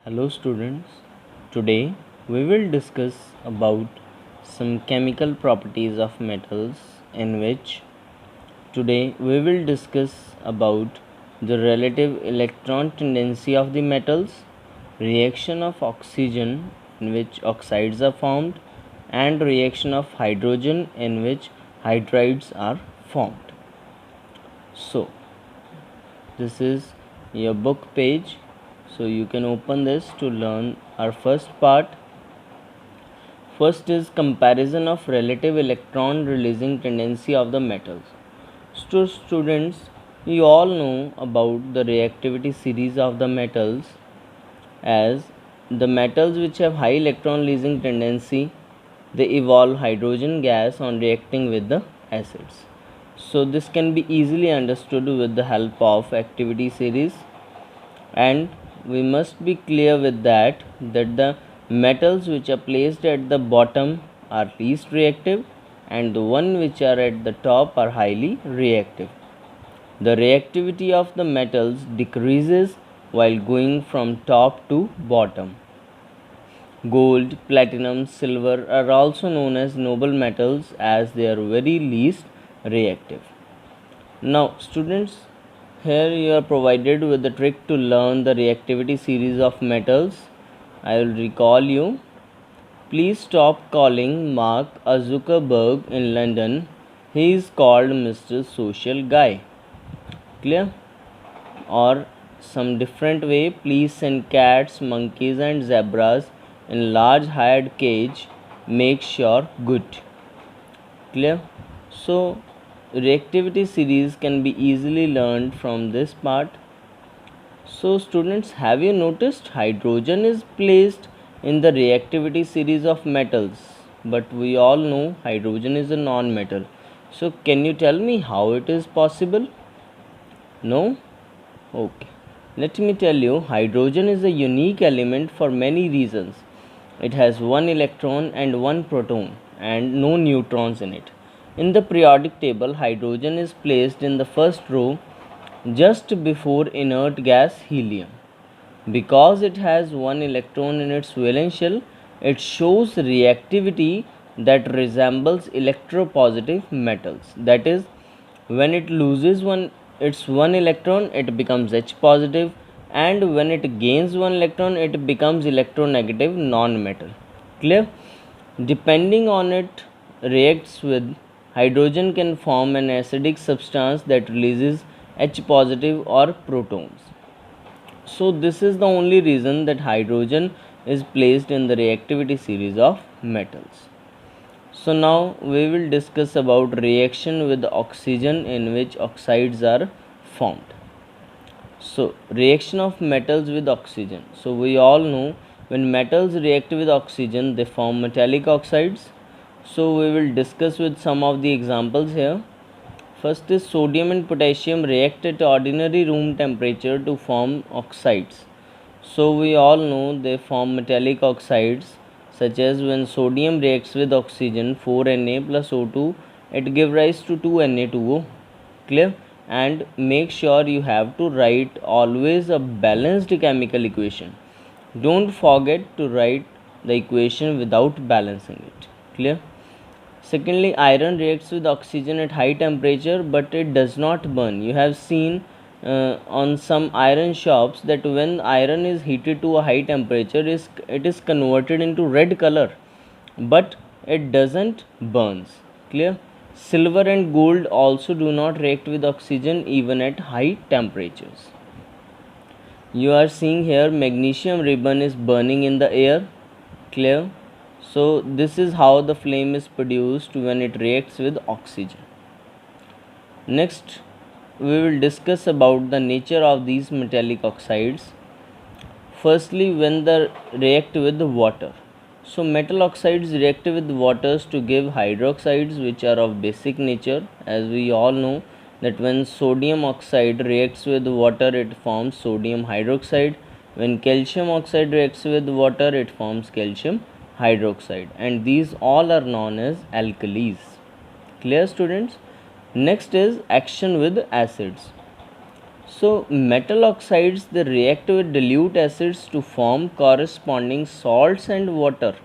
Hello students, today we will discuss about some chemical properties of metals in which today we will discuss about the relative electron tendency of the metals, reaction of oxygen in which oxides are formed and reaction of hydrogen in which hydrides are formed. So this is your book page, so you can open this to learn our first part. First is comparison of relative electron releasing tendency of the metals. So students, you all know about the reactivity series of the metals, as the metals which have high electron releasing tendency, they evolve hydrogen gas on reacting with the acids. So this can be easily understood with the help of activity series, and we must be clear with that the metals which are placed at the bottom are least reactive and the one which are at the top are highly reactive. The reactivity of the metals decreases while going from top to bottom. Gold, platinum, silver are also known as noble metals as they are very least reactive. Now students, here you are provided with the trick to learn the reactivity series of metals. I will recall you. Please stop calling Mark a Zuckerberg in London. He is called Mr. Social Guy. Clear? Or some different way, please send cats, monkeys and zebras in large hired cage. Make sure good. Clear? So reactivity series can be easily learned from this part. So students, have you noticed hydrogen is placed in the reactivity series of metals, but we all know hydrogen is a non-metal. So can you tell me how it is possible? No? Okay. Let me tell you, hydrogen is a unique element for many reasons. It has one electron and one proton and no neutrons in it. In the periodic table, hydrogen is placed in the first row just before inert gas helium. Because it has one electron in its valence shell, it shows reactivity that resembles electropositive metals. That is, when it loses its one electron, it becomes H positive, and when it gains one electron, it becomes electronegative non-metal. Clear? Depending on it reacts with hydrogen, can form an acidic substance that releases H positive or protons. So this is the only reason that hydrogen is placed in the reactivity series of metals. So now we will discuss about reaction with oxygen in which oxides are formed. So reaction of metals with oxygen. So we all know when metals react with oxygen, they form metallic oxides. So we will discuss with some of the examples here. First is sodium and potassium react at ordinary room temperature to form oxides. So we all know they form metallic oxides, such as when sodium reacts with oxygen 4Na plus O2, it gives rise to 2Na2O. Clear? And make sure you have to write always a balanced chemical equation. Don't forget to write the equation without balancing it. Clear? Secondly, iron reacts with oxygen at high temperature, but it does not burn. You have seen on some iron shops that when iron is heated to a high temperature, it is converted into red color, but it doesn't burns. Clear? Silver and gold also do not react with oxygen even at high temperatures. You are seeing here magnesium ribbon is burning in the air. Clear? So this is how the flame is produced when it reacts with oxygen. Next, we will discuss about the nature of these metallic oxides. Firstly, when they react with water. So metal oxides react with waters to give hydroxides which are of basic nature. As we all know that when sodium oxide reacts with water, it forms sodium hydroxide. When calcium oxide reacts with water, it forms calcium hydroxide, and these all are known as alkalis. Clear students? Next is action with acids. So metal oxides, they react with dilute acids to form corresponding salts and water.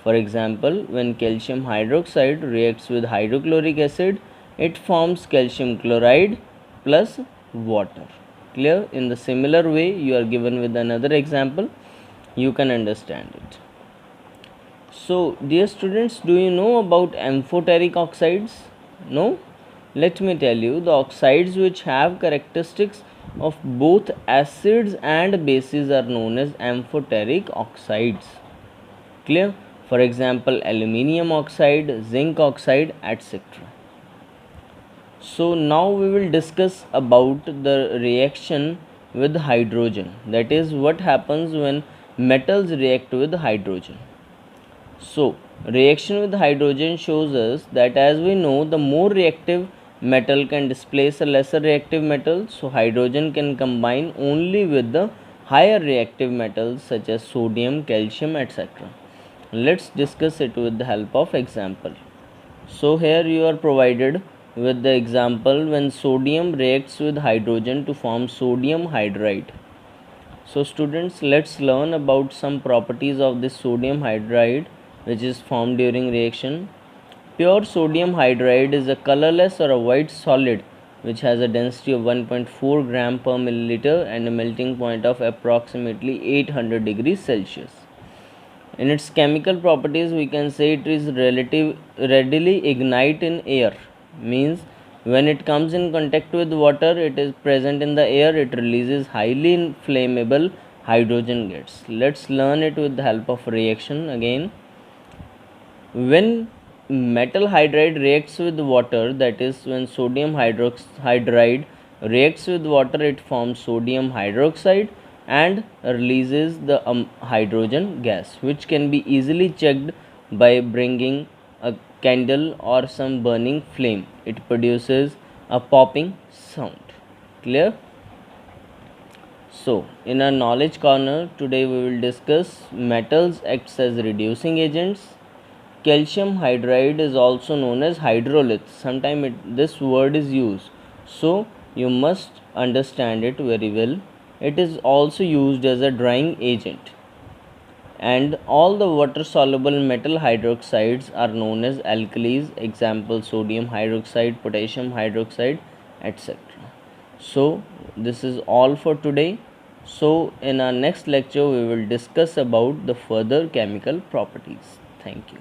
For example, when calcium hydroxide reacts with hydrochloric acid, it forms calcium chloride plus water. Clear? In the similar way, you are given with another example, you can understand it. So, dear students, do you know about amphoteric oxides? No? Let me tell you, the oxides which have characteristics of both acids and bases are known as amphoteric oxides. Clear? For example, aluminium oxide, zinc oxide, etc. So now we will discuss about the reaction with hydrogen. That is what happens when metals react with hydrogen. So reaction with hydrogen shows us that, as we know, the more reactive metal can displace a lesser reactive metal. So hydrogen can combine only with the higher reactive metals such as sodium, calcium, etc. Let's discuss it with the help of example. So here you are provided with the example when sodium reacts with hydrogen to form sodium hydride. So students, let's learn about some properties of this sodium hydride which is formed during reaction. Pure sodium hydride is a colorless or a white solid which has a density of 1.4 gram per milliliter and a melting point of approximately 800 degrees Celsius. In its chemical properties, we can say it is readily ignite in air. Means when it comes in contact with water, it is present in the air, it releases highly inflammable hydrogen gas. Let's learn it with the help of reaction again. When metal hydride reacts with water, that is when sodium hydride reacts with water, it forms sodium hydroxide and releases the hydrogen gas, which can be easily checked by bringing a candle or some burning flame. It produces a popping sound. Clear? So in our knowledge corner today we will discuss metals acts as reducing agents. Calcium hydride is also known as hydrolith. Sometimes this word is used, so you must understand it very well. It is also used as a drying agent. And all the water soluble metal hydroxides are known as alkalis. Example, sodium hydroxide, potassium hydroxide, etc. So this is all for today. So in our next lecture we will discuss about the further chemical properties. Thank you.